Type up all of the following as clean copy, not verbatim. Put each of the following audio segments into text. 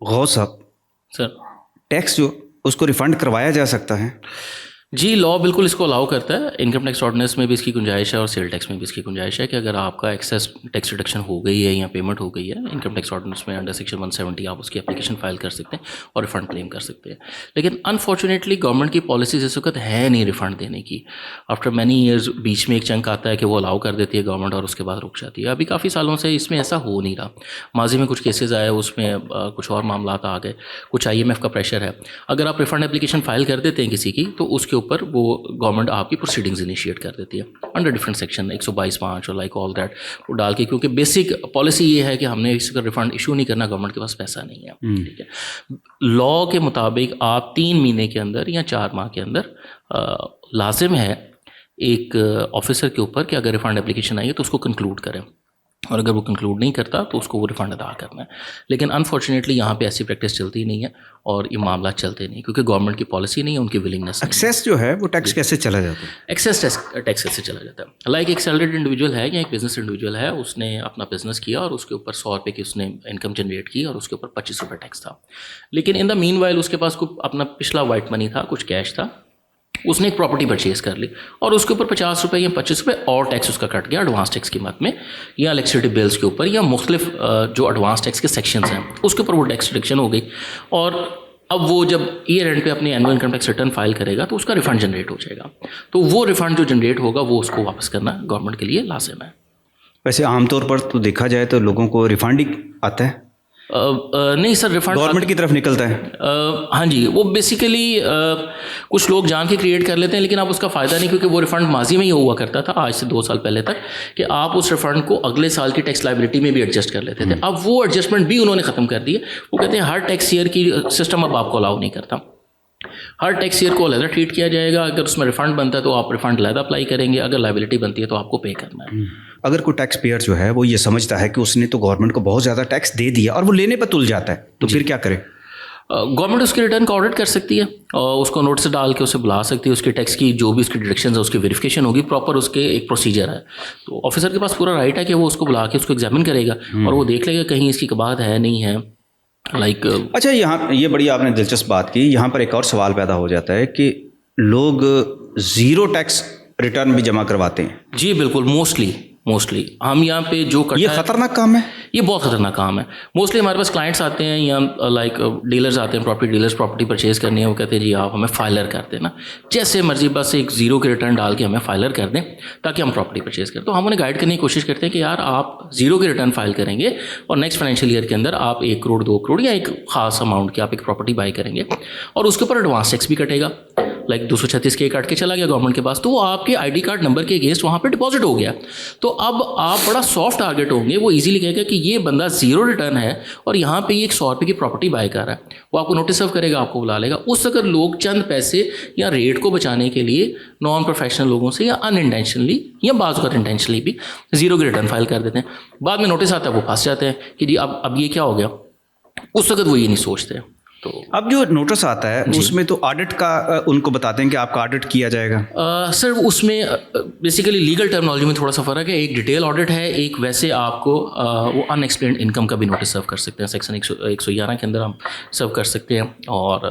गौस साहब, sir tax जो उसको रिफंड करवाया जा सकता है? जी, लॉ बिल्कुल इसको अलाउ करता है। इनकम टैक्स ऑर्डिनेंस में भी इसकी गुंजाइश है और सेल टैक्स में भी इसकी गुंजाइश है कि अगर आपका एक्सेस टैक्स डिडक्शन हो गई है या पेमेंट हो गई है इनकम टैक्स ऑर्डिनेंस में अंडर सेक्शन 170 आप उसकी एप्लीकेशन फाइल कर सकते हैं और रिफंड क्लेम कर सकते हैं। लेकिन अनफॉर्चुनेटली गवर्नमेंट की पॉलिसीज इस वक्त है नहीं रिफंड देने की। आफ्टर मैनी ईयर्स बीच में एक चंक आता है कि वो अलाउ कर देती है गवर्नमेंट और उसके बाद रुक जाती है। अभी काफ़ी सालों से इसमें ऐसा हो नहीं रहा। माजी में कुछ केसेज आए, उसमें कुछ और मामला आ गए, कुछ IMF का प्रेशर है। अगर आप रिफंड एप्लीकेशन फाइल कर देते हैं किसी की तो उसके ऊपर वो गवर्नमेंट आपकी प्रोसीडिंग्स इनिशिएट कर देती है अंडर डिफरेंट सेक्शन 122(5) और लाइक ऑल दैट वो डाल के, क्योंकि बेसिक पॉलिसी ये है कि हमने इसका रिफंड इशू नहीं करना, गवर्नमेंट के पास पैसा नहीं है। ठीक है, लॉ के मुताबिक आप 3 महीने के अंदर या 4 माह के अंदर लाजिम है एक ऑफिसर के ऊपर कि अगर रिफंड एप्लीकेशन आई है तो उसको कंक्लूड करें, और अगर वो कंक्लूड नहीं करता तो उसको वो रिफंड अदा करना है। लेकिन अनफॉर्चुनेटली यहाँ पे ऐसी प्रैक्टिस चलती नहीं है और ये मामला चलते नहीं, क्योंकि गवर्नमेंट की पॉलिसी नहीं है, उनकी विलिंगनेस नहीं है। एक्सेस जो है वो टैक्स कैसे चला जाता है? एक्सेस टैक्स कैसे चला जाता है? लाइक एक सैलरीड इंडिविजुअल है या एक बिजनेस इंडिविजुअल है, उसने अपना बिजनेस किया और उसके ऊपर 100 रुपये की उसने इनकम जनरेट की और उसके ऊपर 25 रुपये टैक्स था। लेकिन इन द मीन वाइल उसके पास कोई अपना पिछला वाइट मनी था, कुछ कैश था, उसने एक प्रॉपर्टी परचेज कर ली और उसके ऊपर 50 रुपये या 25 रुपये और टैक्स उसका कट गया एडवांस टैक्स की मद में, या इलेक्ट्रिसिटी बिल्स के ऊपर, या मुख्तलिफ जो एडवांस टैक्स के सेक्शंस हैं उसके ऊपर वो टैक्स डिडक्शन हो गई। और अब वो जब ईयर एंड पे अपनी annual income tax return file करेगा तो उसका रिफंड जनरेट हो जाएगा। तो वो रिफंड जो जनरेट होगा वो उसको वापस करना गवर्नमेंट के लिए लाजिम है। वैसे आमतौर पर तो देखा जाए तो लोगों को रिफंड ही आता है, नहीं सर, रिफंड गवर्नमेंट की तरफ निकलता है। हाँ जी, वो बेसिकली कुछ लोग जान के क्रिएट कर लेते हैं, लेकिन आप उसका फ़ायदा नहीं, क्योंकि वो रिफ़ंड माजी में ही हुआ करता था आज से 2 साल पहले तक, कि आप उस रिफ़ंड को अगले साल की टैक्स लाइबिलिटी में भी एडजस्ट कर लेते थे। अब वो एडजस्टमेंट भी उन्होंने ख़त्म कर दी है। वो कहते हैं हर टैक्स ईयर की सिस्टम अब आपको अलाउ नहीं करता, हर टैक्स ईयर को अलग ट्रीट किया जाएगा। अगर उसमें रिफंड बनता है तो आप रिफंड अलग अप्लाई करेंगे, अगर लाइबिलिटी बनती है तो आपको पे करना है। अगर कोई टैक्स पेयर जो है वो ये समझता है कि उसने तो गवर्नमेंट को बहुत ज़्यादा टैक्स दे दिया और वो लेने पर तुल जाता है, तो फिर क्या करे? गवर्नमेंट उसके रिटर्न का ऑडिट कर सकती है और उसको नोटिस डाल के उसे बुला सकती है। उसके टैक्स की जो भी उसकी डिडक्शन है उसकी वेरिफिकेशन होगी, प्रॉपर उसके एक प्रोसीजर है। तो ऑफिसर के पास पूरा राइट है कि वो उसको बुला के उसको एग्जामिन करेगा और वो देख लेगा कहीं इसकी कबात है नहीं है। अच्छा, यहाँ ये बड़ी आपने दिलचस्प बात की। यहाँ पर एक और सवाल पैदा हो जाता है कि लोग ज़ीरो टैक्स रिटर्न भी जमा करवाते हैं। जी बिल्कुल, मोस्टली हम यहाँ पे जो करते हैं, ये खतरनाक काम है, ये बहुत ख़तरनाक काम है। मोस्टली हमारे पास क्लाइंट्स आते हैं या लाइक डीलर्स आते हैं, प्रॉपर्टी डीलर्स, प्रॉपर्टी परचेज़ करनी है, वो कहते हैं जी आप हमें फाइलर कर देना, जैसे मर्जी बस एक ज़ीरो के रिटर्न डाल के हमें फाइलर कर दें ताकि हम प्रॉपर्टी परचेज़ करें। तो हम उन्हें गाइड करने की कोशिश करते हैं कि यार आप ज़ीरो के रिटर्न फाइल करेंगे और नेक्स्ट फाइनेंशियल ईयर के अंदर आप 1 करोड़ 2 करोड़ या एक खास अमाउंट की आप एक प्रॉपर्टी बाई करेंगे और उसके ऊपर एडवांस टैक्स भी कटेगा। लाइक 236 के काट के चला गया गवर्नमेंट के पास, तो वो आपके ID कार्ड नंबर के अगेंस्ट वहाँ पे डिपॉजिट हो गया। तो अब आप बड़ा सॉफ्ट टारगेट होंगे, वो इजीली कहेगा कि ये बंदा ज़ीरो रिटर्न है और यहाँ पे ये 100 रुपये की प्रॉपर्टी बाय कर रहा है। वो आपको नोटिस सर्व करेगा, आपको बुला लेगा। उस अगर लोग चंद पैसे या रेट को बचाने के लिए नॉन प्रोफेशनल लोगों से या अनइंटेंशनली या बाज़ अगर इंटेंशनली भी ज़ीरो की रिटर्न फाइल कर देते हैं, बाद में नोटिस आता है वो फंस जाते हैं कि जी अब ये क्या हो गया। उस वक्त वो ये नहीं सोचते। तो अब जो नोटिस आता है उसमें तो ऑडिट का उनको बताते हैं कि आपका ऑडिट किया जाएगा। सर उसमें बेसिकली लीगल टर्मिनोलॉजी में थोड़ा सा फ़र्क है। एक डिटेल ऑडिट है, एक वैसे आपको वो अनएक्सप्लेन्ड इनकम का भी नोटिस सर्व कर सकते हैं। सेक्शन 111 के अंदर हम सर्व कर सकते हैं और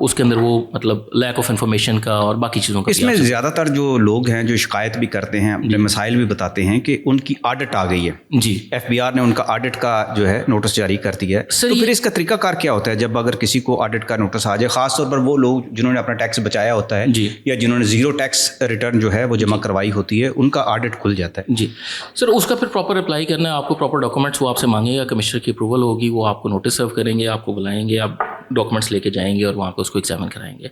उसके अंदर वो मतलब लैक ऑफ इन्फॉर्मेशन का और बाकी चीज़ों का। इसमें ज़्यादातर जो लोग हैं जो शिकायत भी करते हैं, अपने मसाइल भी बताते हैं कि उनकी ऑडिट आ गई है जी, FBR ने उनका ऑडिट का जो है नोटिस जारी कर दिया है। तो फिर इसका तरीकाकार क्या होता है जब अगर किसी को ऑडिट का नोटिस आ जाए, खासतौर पर वो लोग जिन्होंने अपना टैक्स बचाया होता है जी, या जिन्होंने ज़ीरो टैक्स रिटर्न जो है वो जमा करवाई होती है, उनका ऑडिट खुल जाता है? जी सर, उसका फिर प्रॉपर अप्लाई करना है आपको। प्रॉपर डॉक्यूमेंट्स वो आपसे मांगेगा, कमिश्नर की अप्रूवल होगी, वो आपको नोटिस सर्व करेंगे, आपको बुलाएंगे, आप डॉक्यूमेंट्स लेके जाएंगे और वहाँ पे उसको एग्जामिन कराएंगे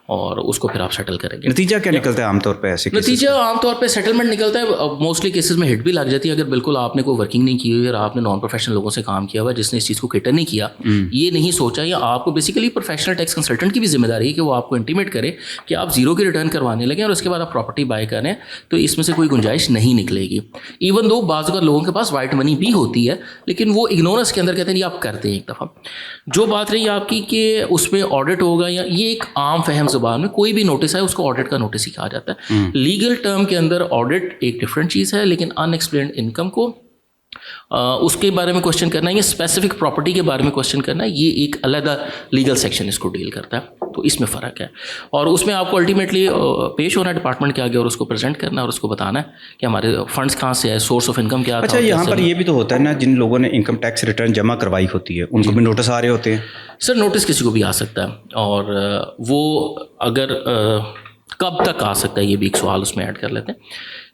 और उसको फिर आप सेटल करेंगे। नतीजा क्या निकलता है आमतौर पे ऐसे? नतीजा आमतौर पे सेटलमेंट निकलता है। मोस्टली केसेस में हिट भी लग जाती है अगर बिल्कुल आपने कोई वर्किंग नहीं की हुई और आपने नॉन प्रोफेशनल लोगों से काम किया हुआ जिसने इस चीज़ को कैटर नहीं किया, ये नहीं सोचा, या आपको बेसिकली प्रोफेशनल टैक्स कंसल्टेंट की भी जिम्मेदारी है कि वो आपको इंटीमेट करे कि आप ज़ीरो की रिटर्न करवाने लगे और उसके बाद आप प्रॉपर्टी बाय करें, तो इसमें से कोई गुंजाइश नहीं निकलेगी। इवन दो बाज़ अगर लोगों के पास वाइट मनी भी होती है, लेकिन वो इग्नोरेंस के अंदर कहते हैं आप करते हैं एक दफ़ा। जो बात रही आपकी कि उसमें ऑडिट होगा, या ये एक आम फहम ज़ुबान में कोई भी नोटिस है उसको ऑडिट का नोटिस ही कहा जाता है। लीगल टर्म के अंदर ऑडिट एक डिफरेंट चीज़ है, लेकिन अनएक्सप्लेन्ड इनकम को उसके बारे में क्वेश्चन करना है या स्पेसिफिक प्रॉपर्टी के बारे में क्वेश्चन करना है, ये एक अलग लीगल सेक्शन इसको डील करता है। तो इसमें फ़र्क है और उसमें आपको अल्टीमेटली पेश होना है डिपार्टमेंट के आगे और उसको प्रेजेंट करना है और उसको बताना है कि हमारे फंड्स कहाँ से है, सोर्स ऑफ इनकम क्या था। अच्छा, यहाँ पर ये भी तो होता है ना, जिन लोगों ने इनकम टैक्स रिटर्न जमा करवाई होती है उनको भी नोटिस आ रहे होते हैं? सर नोटिस किसी को भी आ सकता है और वो अगर कब तक आ सकता है ये भी एक सवाल उसमें ऐड कर लेते हैं।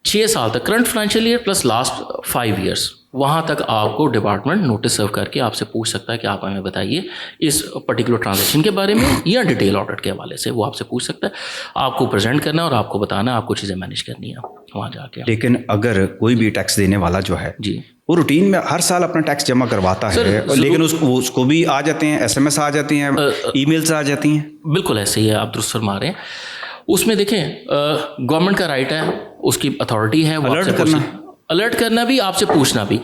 6 साल तक, current financial year plus last 5 years, वहाँ तक आपको डिपार्टमेंट नोटिस सर्व करके आपसे पूछ सकता है कि आप हमें बताइए इस पर्टिकुलर ट्रांजैक्शन के बारे में या डिटेल ऑडिट के हवाले से, वो आपसे पूछ सकता है। आपको प्रेजेंट करना है और आपको बताना है, आपको चीज़ें मैनेज करनी है वहाँ जाके। लेकिन अगर कोई भी टैक्स देने वाला जो है जी, वो रूटीन में हर साल अपना टैक्स जमा करवाता है, लेकिन उसको भी आ जाते हैं, SMS आ जाती हैं, ईमेल्स आ जाती हैं। बिल्कुल ऐसे ही है, आप दुरुस्त फरमा रहे हैं। उसमें देखें गवर्नमेंट का राइट है, उसकी अथॉरिटी है अलर्ट करना भी, आपसे पूछना भी।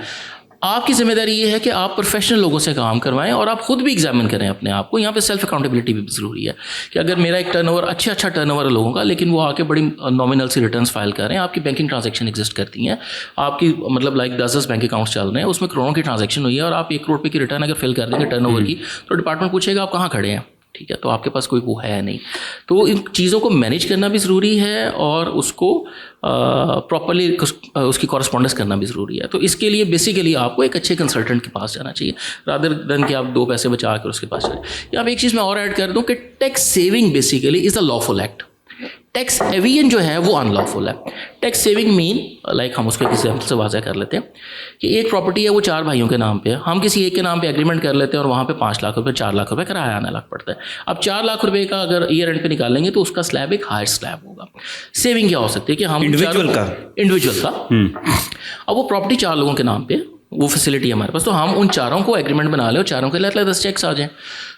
आपकी जिम्मेदारी ये है कि आप प्रोफेशनल लोगों से काम करवाएं और आप खुद भी एग्जामिन करें अपने आप को। यहाँ पे सेल्फ अकाउंटेबिलिटी भी ज़रूरी है कि अगर मेरा एक टर्नओवर अच्छा टर्नओवर है लोगों का, लेकिन वो आके बड़ी नॉमिनल सी रिटर्न्स फाइल कर रहे हैं, आपकी बैंकिंग ट्रांजैक्शन एग्जिस्ट करती हैं, आपकी मतलब लाइक 10 बैंक अकाउंट्स चल रहे हैं, उसमें करोड़ों की ट्रांजैक्शन हुई है और आप 1 करोड़ रुपये की रिटर्न अगर फिल कर देंगे टर्नओवर की, तो डिपार्टमेंट पूछेगा आप कहाँ खड़े हैं। ठीक है, तो आपके पास कोई वो है नहीं। तो इन चीज़ों को मैनेज करना भी ज़रूरी है और उसको प्रॉपरली उसकी कॉरस्पॉन्डेंस करना भी ज़रूरी है। तो इसके लिए बेसिकली आपको एक अच्छे कंसल्टेंट के पास जाना चाहिए, रादर देन कि आप 2 पैसे बचा कर उसके पास जाए। यहाँ पे एक चीज़ मैं और ऐड कर दूँ कि tax saving basically is a lawful act. Tax avian जो है वो अनलॉफुल है। टैक्स सेविंग मीन लाइक हम उसको किसी एग्जाम्पल से वाज़ह कर लेते हैं कि एक प्रॉपर्टी है वो 4 भाइयों के नाम पे है, हम किसी एक के नाम पे एग्रीमेंट कर लेते हैं और वहाँ पे 5 लाख रुपए 4 लाख रुपए किराया आने लग पड़ता है। अब 4 लाख रुपए का अगर ईयर एंड पे निकालेंगे तो उसका स्लैब एक हायर स्लैब होगा। सेविंग क्या हो सकती है कि हम इंडिविजुअल का अब वो प्रॉपर्टी 4 लोगों के नाम पे, वो फैसिलिटी है हमारे पास, तो हम उन चारों को एग्रीमेंट बना लें और चारों के लिए 10 चेक्स आ जाएं।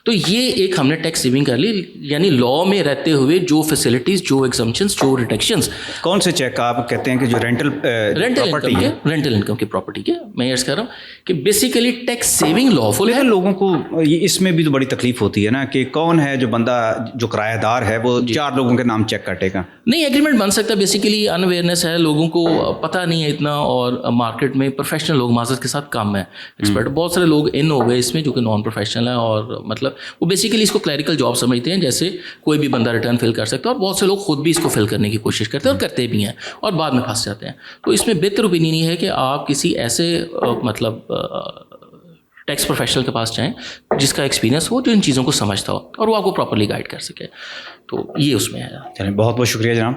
तो ये एक हमने टैक्स सेविंग कर ली, यानी लॉ में रहते हुए जो फैसिलिटीज़, जो एग्जम्पशंस, जो रिडक्शंस। कौन से चेक आप कहते हैं कि जो रेंटल इनकम की प्रॉपर्टी के मैं अर्ज कर रहा हूँ कि बेसिकली टैक्स सेविंग लॉफुल है। लोगों को इसमें भी तो बड़ी तकलीफ होती है ना कि कौन है जो बंदा जो किराएदार है वो 4 लोगों के नाम चेक काटेगा। नहीं, एग्रीमेंट बन सकता है, बेसिकली अनअवेयरनेस है, लोगों को पता नहीं है इतना, और मार्केट में प्रोफेशनल लोग माजरत के साथ कम है, एक्सपर्ट बहुत सारे लोग इन हो गए इसमें जो कि नॉन प्रोफेशनल है और मतलब वो बेसिकली इसको क्लैरिकल जॉब समझते हैं, जैसे कोई भी बंदा रिटर्न फिल कर सकता है और बहुत से लोग खुद भी इसको फिल करने की कोशिश करते हैं और करते भी हैं और बाद में फंस जाते हैं। तो इसमें बेहतर ओपिनियन ये है कि आप किसी ऐसे मतलब टैक्स प्रोफेशनल के पास जाएं जिसका एक्सपीरियंस हो, जो इन चीज़ों को समझता हो और वो आपको प्रॉपर्ली गाइड कर सके। तो ये उसमें है। चलिए, बहुत बहुत शुक्रिया जनाब।